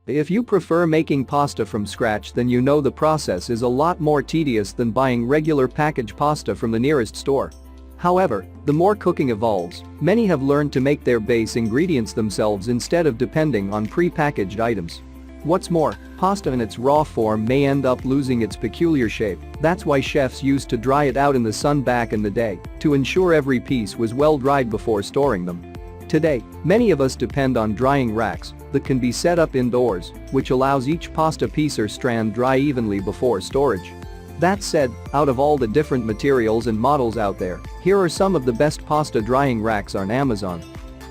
If you prefer making pasta from scratch, then you know the process is a lot more tedious than buying regular packaged pasta from the nearest store. However, the more cooking evolves, many have learned to make their base ingredients themselves instead of depending on pre-packaged items. What's more, pasta in its raw form may end up losing its peculiar shape. That's why chefs used to dry it out in the sun back in the day to ensure every piece was well dried before storing them. Today, many of us depend on drying racks that can be set up indoors, which allows each pasta piece or strand dry evenly before storage. That said, out of all the different materials and models out there, here are some of the best pasta drying racks on Amazon.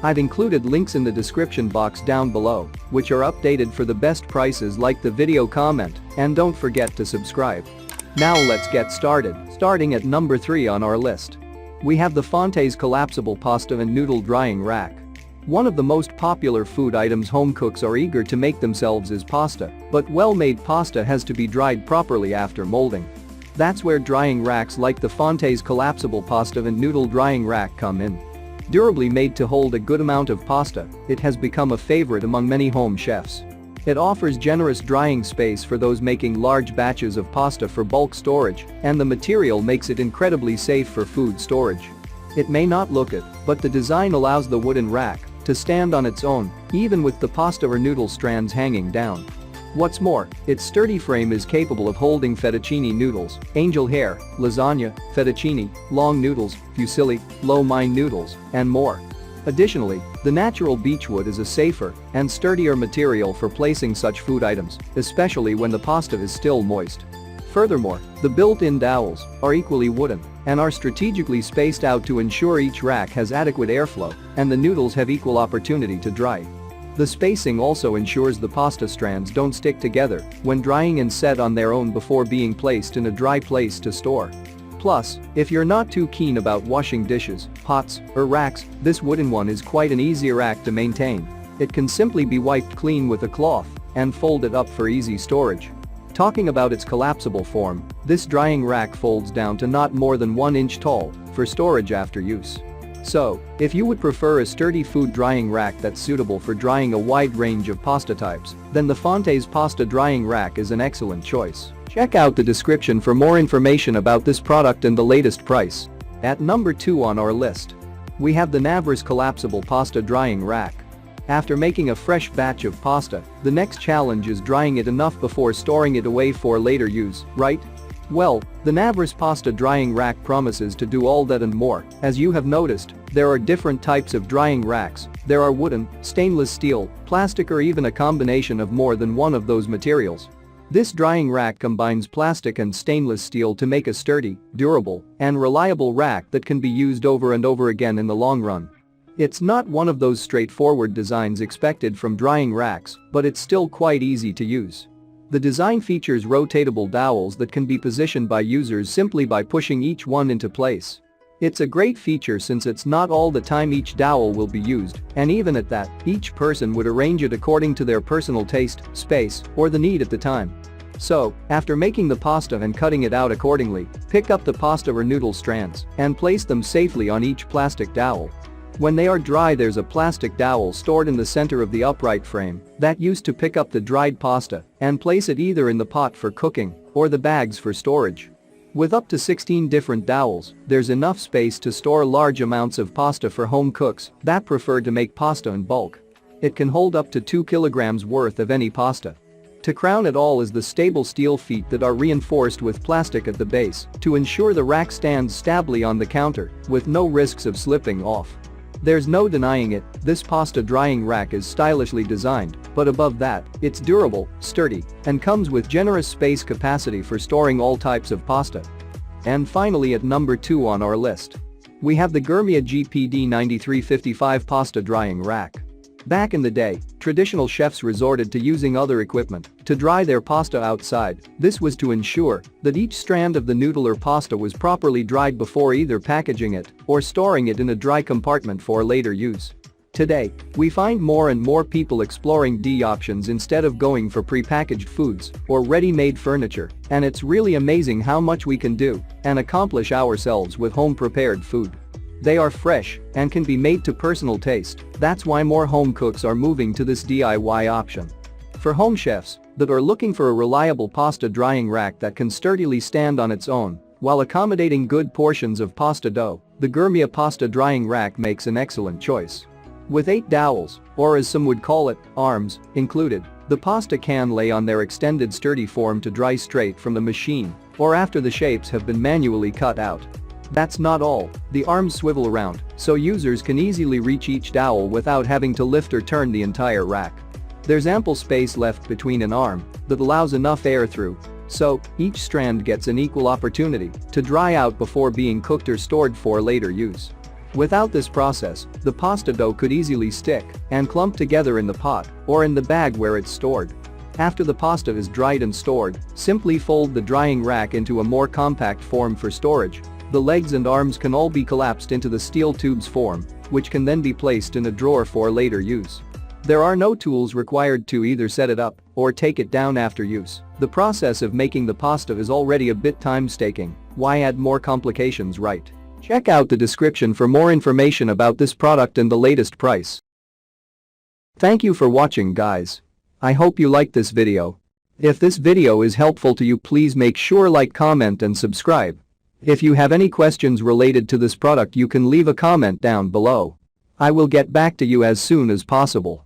I've included links in the description box down below, which are updated for the best prices. Like the video, comment, and don't forget to subscribe. Now let's get started. Starting at number 3 on our list, we have the Fonte's Collapsible Pasta and Noodle Drying Rack. One of the most popular food items home cooks are eager to make themselves is pasta, but well-made pasta has to be dried properly after molding. That's where drying racks like the Fonte's Collapsible Pasta and Noodle Drying Rack come in. Durably made to hold a good amount of pasta, it has become a favorite among many home chefs. It offers generous drying space for those making large batches of pasta for bulk storage, and the material makes it incredibly safe for food storage. It may not look it, but the design allows the wooden rack to stand on its own, even with the pasta or noodle strands hanging down. What's more, its sturdy frame is capable of holding fettuccine noodles, angel hair, lasagna, fettuccine, long noodles, fusilli, lo mein noodles, and more. Additionally, the natural beechwood is a safer and sturdier material for placing such food items, especially when the pasta is still moist. Furthermore, the built-in dowels are equally wooden and are strategically spaced out to ensure each rack has adequate airflow and the noodles have equal opportunity to dry. The spacing also ensures the pasta strands don't stick together when drying and set on their own before being placed in a dry place to store. Plus, if you're not too keen about washing dishes, pots, or racks, this wooden one is quite an easy rack to maintain. It can simply be wiped clean with a cloth and folded up for easy storage. Talking about its collapsible form, this drying rack folds down to not more than 1 inch tall for storage after use. So, if you would prefer a sturdy food drying rack that's suitable for drying a wide range of pasta types, then the Fonte's Pasta Drying Rack is an excellent choice. Check out the description for more information about this product and the latest price. At number 2 on our list, we have the Navers Collapsible Pasta Drying Rack. After making a fresh batch of pasta, the next challenge is drying it enough before storing it away for later use, right? Well, the Navers Pasta Drying Rack promises to do all that and more. As you have noticed, there are different types of drying racks. There are wooden, stainless steel, plastic, or even a combination of more than one of those materials. This drying rack combines plastic and stainless steel to make a sturdy, durable, and reliable rack that can be used over and over again in the long run. It's not one of those straightforward designs expected from drying racks, but it's still quite easy to use. The design features rotatable dowels that can be positioned by users simply by pushing each one into place. It's a great feature since it's not all the time each dowel will be used, and even at that, each person would arrange it according to their personal taste, space, or the need at the time. So, after making the pasta and cutting it out accordingly, pick up the pasta or noodle strands and place them safely on each plastic dowel. When they are dry, there's a plastic dowel stored in the center of the upright frame that used to pick up the dried pasta and place it either in the pot for cooking or the bags for storage. With up to 16 different dowels, there's enough space to store large amounts of pasta for home cooks that prefer to make pasta in bulk. It can hold up to 2 kilograms worth of any pasta. To crown it all is the stable steel feet that are reinforced with plastic at the base to ensure the rack stands stably on the counter with no risks of slipping off. There's no denying it, this pasta drying rack is stylishly designed, but above that, it's durable, sturdy, and comes with generous space capacity for storing all types of pasta. And finally, at number 2 on our list, we have the Germia GPD 9355 Pasta Drying Rack. Back in the day, traditional chefs resorted to using other equipment to dry their pasta outside. This was to ensure that each strand of the noodle or pasta was properly dried before either packaging it or storing it in a dry compartment for later use. Today, we find more and more people exploring D options instead of going for pre-packaged foods or ready-made furniture, and it's really amazing how much we can do and accomplish ourselves with home-prepared food. They are fresh and can be made to personal taste. That's why more home cooks are moving to this DIY option. For home chefs that are looking for a reliable pasta drying rack that can sturdily stand on its own while accommodating good portions of pasta dough, the Germia pasta drying rack makes an excellent choice. With 8 dowels, or as some would call it, arms, included, the pasta can lay on their extended sturdy form to dry straight from the machine or after the shapes have been manually cut out. That's not all, the arms swivel around, so users can easily reach each dowel without having to lift or turn the entire rack. There's ample space left between an arm that allows enough air through, so each strand gets an equal opportunity to dry out before being cooked or stored for later use. Without this process, the pasta dough could easily stick and clump together in the pot or in the bag where it's stored. After the pasta is dried and stored, simply fold the drying rack into a more compact form for storage. The legs and arms can all be collapsed into the steel tubes form, which can then be placed in a drawer for later use. There are no tools required to either set it up or take it down after use. The process of making the pasta is already a bit time-taking, why add more complications, right? Check out the description for more information about this product and the latest price. Thank you for watching, guys. I hope you liked this video. If this video is helpful to you, please make sure like, comment and subscribe. If you have any questions related to this product, you can leave a comment down below. I will get back to you as soon as possible.